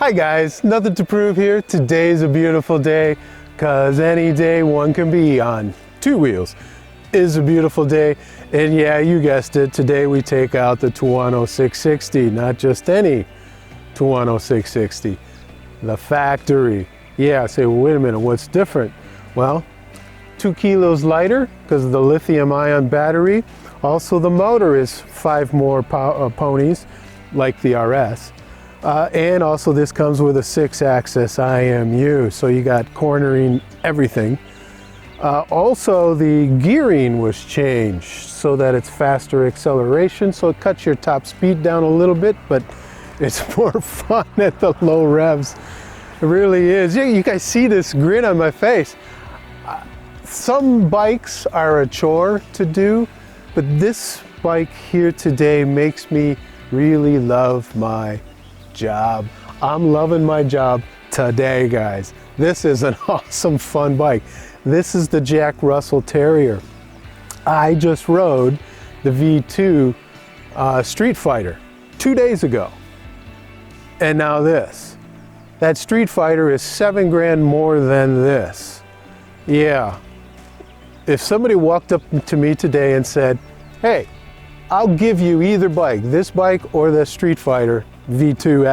Hi guys, Nothing to Prove here. Today's a beautiful day, cause any day one can be on two wheels is a beautiful day. And yeah, you guessed it, today we take out the Tuono 660, not just any Tuono 660, the factory. Yeah, say, well, wait a minute, what's different? Well, 2 kilos lighter because of the lithium ion battery. Also the motor is 5 more ponies like the RS. And also this comes with a 6-axis IMU, so you got cornering everything. Also the gearing was changed so that it's faster acceleration, so it cuts your top speed down a little bit, but it's more fun at the low revs. It really is. You guys see this grin on my face. Some bikes are a chore to do, but this bike here today makes me really love my job. I'm loving my job today, guys. This is an awesome, fun bike. This is the Jack Russell Terrier. I just rode the V2 Street Fighter 2 days ago. And now this. That Street Fighter is 7 grand more than this. Yeah. If somebody walked up to me today and said, hey, I'll give you either bike, this bike or the Street Fighter V2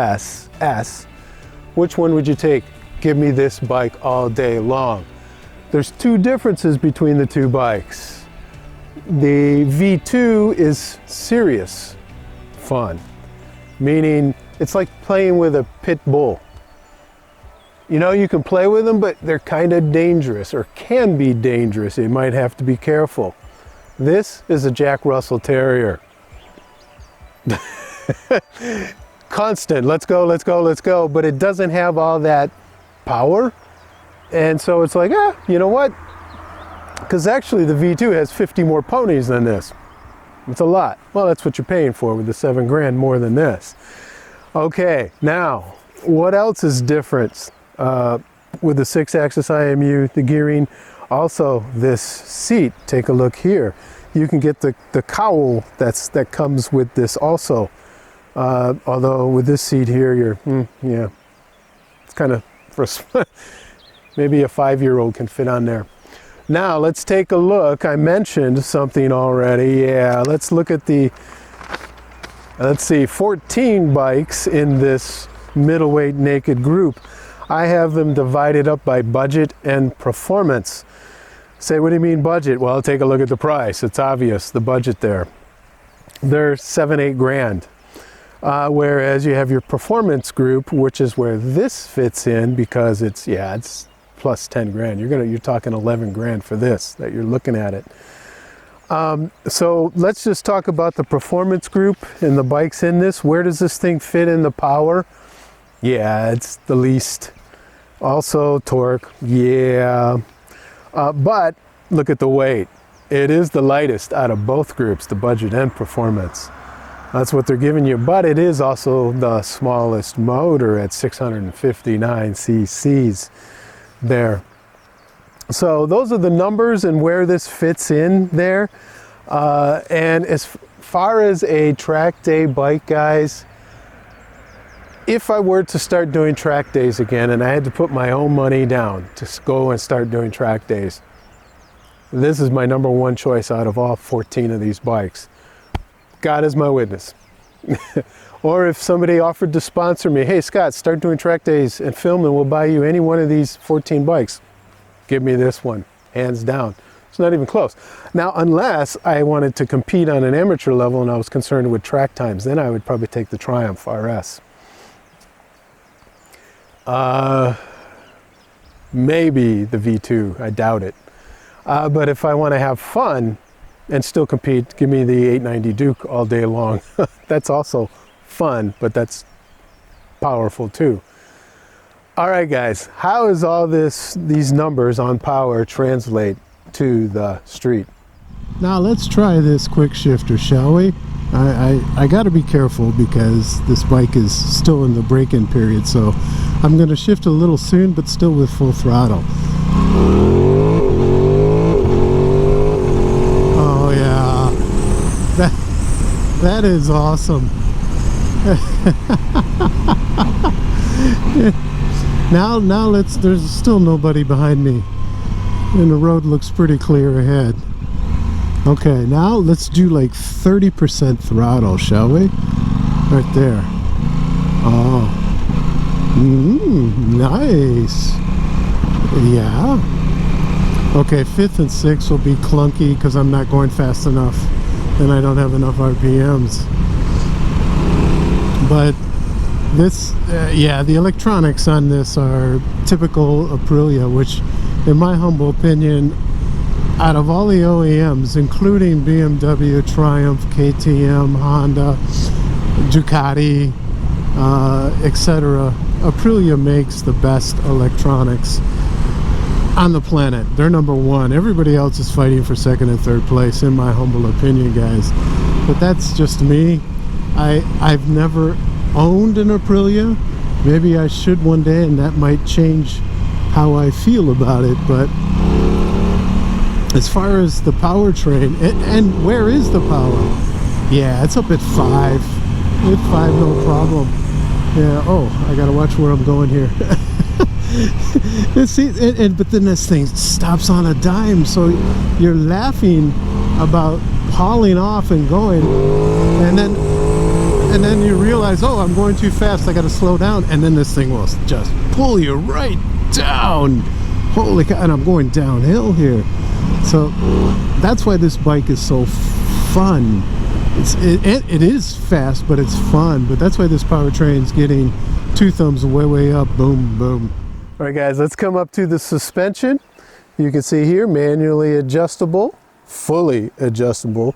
S, which one would you take? Give me this bike all day long. There's 2 differences between the 2 bikes. The V2 is serious fun, meaning it's like playing with a pit bull. You know, you can play with them, but they're kind of dangerous, or can be dangerous. You might have to be careful. This is a Jack Russell Terrier. Constant, let's go, let's go, let's go, but it doesn't have all that power. And so it's like, you know what? Because actually the V2 has 50 more ponies than this. It's a lot. Well, that's what you're paying for with the 7 grand more than this. Okay, now, what else is different with the 6-axis IMU, the gearing? Also, this seat, take a look here. You can get the cowl that comes with this also. Although with this seat here, yeah, it's kind of, for maybe a 5-year-old can fit on there. Now, let's take a look. I mentioned something already. Yeah, let's look at let's see, 14 bikes in this middleweight naked group. I have them divided up by budget and performance. Say, what do you mean budget? Well, take a look at the price. It's obvious, the budget there. They're 7-8 grand. Whereas you have your performance group, which is where this fits in, because it's plus 10 grand. You're talking 11 grand for this, that you're looking at it. So let's just talk about the performance group and the bikes in this. Where does this thing fit in the power? Yeah, it's the least. Also torque, yeah. But look at the weight. It is the lightest out of both groups, the budget and performance. That's what they're giving you, but it is also the smallest motor at 659 cc's there. So those are the numbers and where this fits in there. And as far as a track day bike, guys, if I were to start doing track days again and I had to put my own money down to go and start doing track days, this is my #1 choice out of all 14 of these bikes. God is my witness. Or if somebody offered to sponsor me, hey Scott, start doing track days and film and we'll buy you any one of these 14 bikes. Give me this one, hands down. It's not even close. Now, unless I wanted to compete on an amateur level and I was concerned with track times, then I would probably take the Triumph RS. Maybe the V2, I doubt it. But if I want to have fun and still compete, give me the 890 Duke all day long. That's also fun, but that's powerful too. All right, guys, how does all these numbers on power translate to the street? Now let's try this quick shifter, shall we? I got to be careful because this bike is still in the break-in period, so I'm going to shift a little soon, but still with full throttle. Oh yeah, that is awesome. Now there's still nobody behind me, and the road looks pretty clear ahead. Okay, now let's do like 30% throttle, shall we? Right there. Oh, nice. Yeah. Okay, 5th and 6th will be clunky because I'm not going fast enough and I don't have enough RPMs. But this, yeah, the electronics on this are typical Aprilia, which, in my humble opinion, out of all the OEMs, including BMW, Triumph, KTM, Honda, Ducati, etc., Aprilia makes the best electronics on the planet. They're number one. Everybody else is fighting for 2nd and 3rd place, in my humble opinion, guys. But that's just me. I've never owned an Aprilia. Maybe I should one day, and that might change how I feel about it. But as far as the powertrain, and where is the power? Yeah, it's up at 5. At 5, no problem. Yeah, oh, I gotta watch where I'm going here. See, but then this thing stops on a dime, so you're laughing about hauling off and going, and then you realize, oh, I'm going too fast, I gotta slow down, and then this thing will just pull you right down. Holy cow, and I'm going downhill here. So that's why this bike is so fun. It is fast, but it's fun. But that's why this powertrain's getting 2 thumbs way up. Boom, boom. All right, guys, let's come up to the suspension. You can see here, manually adjustable, fully adjustable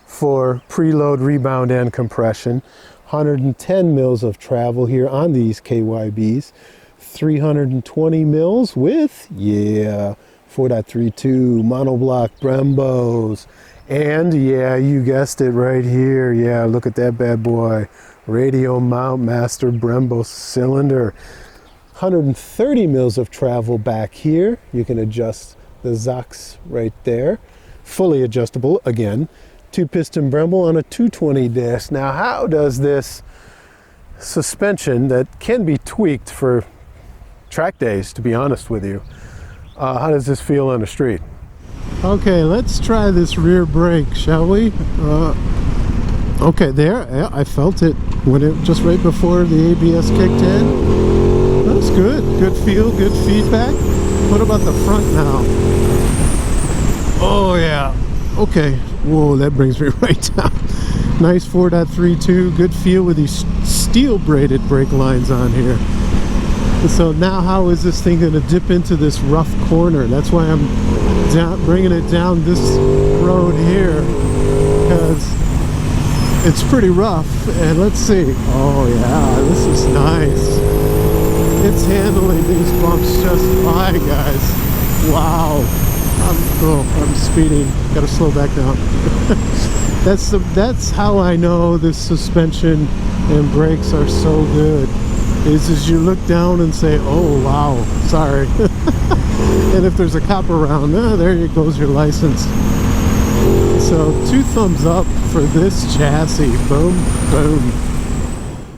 for preload, rebound, and compression. 110 mils of travel here on these KYBs. 320 mils with, yeah, 4.32 monoblock Brembos. And yeah, you guessed it right here. Yeah, look at that bad boy. Radio mount master Brembo cylinder. 130 mils of travel back here. You can adjust the Zox right there. Fully adjustable again. 2-piston Brembo on a 220 disc. Now, how does this suspension that can be tweaked for track days, to be honest with you, how does this feel on the street? Okay, let's try this rear brake, shall we? Okay, there, yeah, I felt it when it just right before the ABS kicked in. That's good. Good feel, good feedback. What about the front now? Oh yeah. Okay. Whoa, that brings me right down. Nice 4.32. Good feel with these steel braided brake lines on here. So now how is this thing going to dip into this rough corner? That's why I'm bringing it down this road here, because it's pretty rough. And let's see. Oh yeah, this is nice. It's handling these bumps just fine, guys. Wow. I'm speeding. Gotta slow back down. That's how I know this suspension and brakes are so good. Is you look down and say, oh wow, sorry. And if there's a cop around, there goes your license. So 2 thumbs up for this chassis. Boom, boom.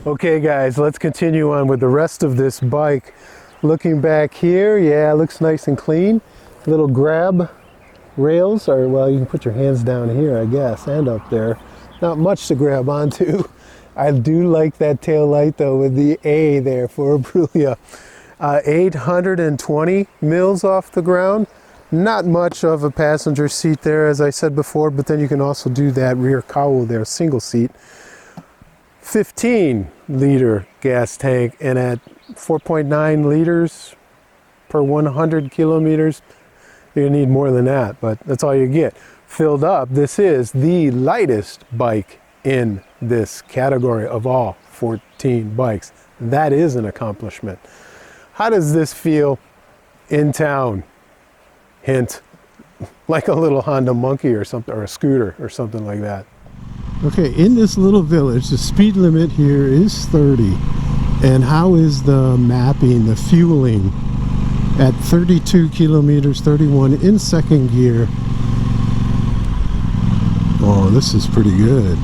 Okay guys, let's continue on with the rest of this bike. Looking back here, yeah, it looks nice and clean. Little grab rails, or well, you can put your hands down here, I guess, and up there. Not much to grab onto. I do like that tail light though with the A there for Aprilia. 820 mils off the ground. Not much of a passenger seat there, as I said before, but then you can also do that rear cowl there, single seat. 15-liter gas tank, and at 4.9 liters per 100 kilometers, you need more than that, but that's all you get. Filled up, this is the lightest bike in this category of all 14 bikes. That is an accomplishment. How does this feel in town? Hint, like a little Honda Monkey or something, or a scooter or something like that. Okay, in this little village, the speed limit here is 30. And how is the mapping, the fueling? At 32 kilometers, 31 in second gear. Oh, this is pretty good.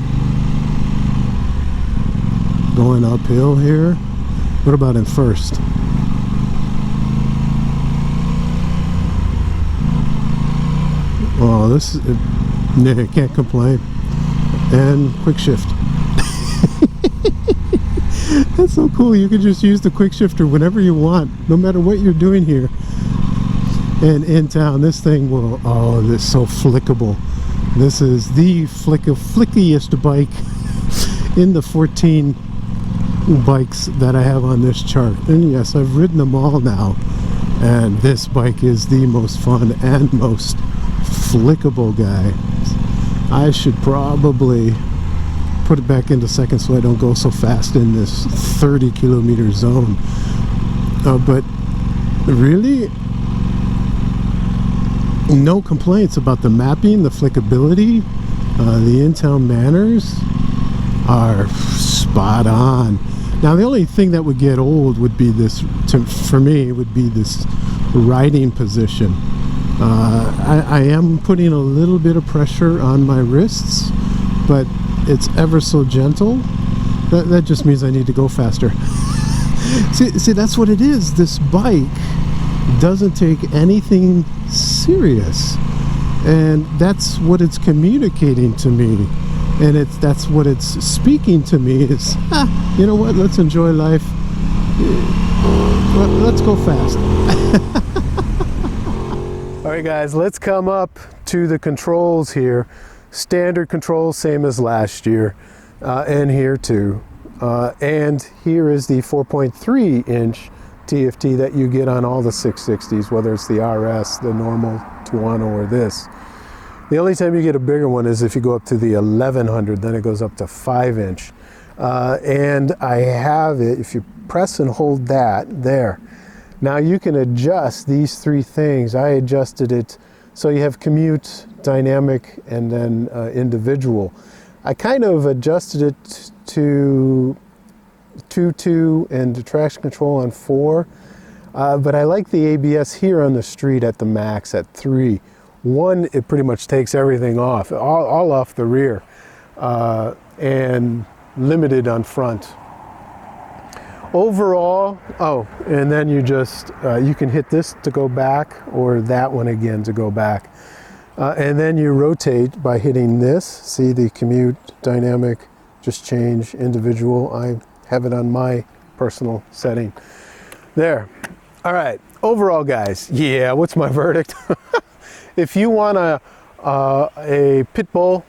Going uphill here. What about in first? Oh, this is, nah, can't complain. And quick shift. That's so cool. You can just use the quick shifter whenever you want, no matter what you're doing here. And in town, this thing will, oh, this is so flickable. This is the flickiest bike in the 14 bikes that I have on this chart. And yes, I've ridden them all now. And this bike is the most fun and most flickable guy. I should probably put it back into second so I don't go so fast in this 30-kilometer zone. But really, no complaints about the mapping, the flickability, the in-town manners are spot on. Now the only thing that would get old would be this, for me, would be this riding position. I am putting a little bit of pressure on my wrists, but it's ever so gentle. That just means I need to go faster. see, that's what it is. This bike doesn't take anything serious, and that's what it's communicating to me, and that's what it's speaking to me is, you know what, let's enjoy life, let's go fast. All right guys, let's come up to the controls here. Standard controls, same as last year, and here too, and here is the 4.3 inch TFT that you get on all the 660s, whether it's the RS, the normal Tuono, or this. The only time you get a bigger one is if you go up to the 1100, then it goes up to 5 inch. And I have it, if you press and hold that there, now you can adjust these three things. I adjusted it so you have commute, dynamic, and then individual. I kind of adjusted it to 2.2 and the traction control on 4, but I like the ABS here on the street at the max at 3. 1, it pretty much takes everything off, all off the rear, and limited on front. Overall, oh, and then you just, you can hit this to go back, or that one again to go back. And then you rotate by hitting this. See the commute, dynamic, just change, individual. I have it on my personal setting. There. All right, overall guys, yeah, what's my verdict? If you want a pit bull,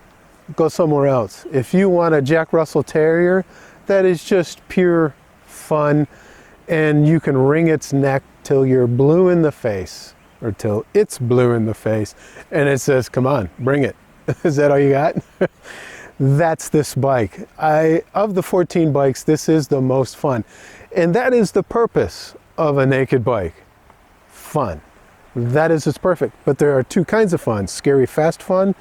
go somewhere else. If you want a Jack Russell Terrier, that is just pure fun, and you can wring its neck till you're blue in the face, or till it's blue in the face, and it says, come on, bring it. Is that all you got? That's this bike. Of the 14 bikes, this is the most fun. And that is the purpose of a naked bike. Fun. That is its perfect. But there are two kinds of fun: scary fast fun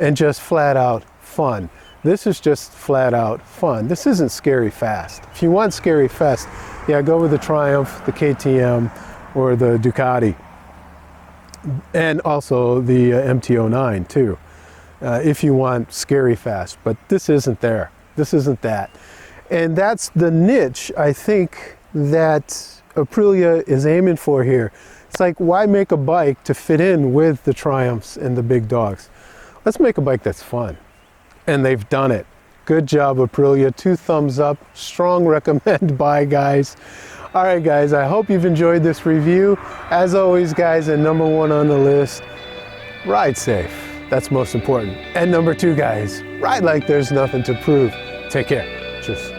and just flat out fun. This is just flat out fun. This isn't scary fast. If you want scary fast, yeah, go with the Triumph, the KTM, or the Ducati. And also the MT-09 too, if you want scary fast. But this isn't there. This isn't that. And that's the niche, I think, that Aprilia is aiming for here. It's like, why make a bike to fit in with the Triumphs and the big dogs? Let's make a bike that's fun. And they've done it. Good job, Aprilia. 2 thumbs up. Strong recommend. Bye, guys. All right, guys, I hope you've enjoyed this review. As always, guys, and number 1 on the list, ride safe. That's most important. And number 2, guys, ride like there's nothing to prove. Take care. Cheers.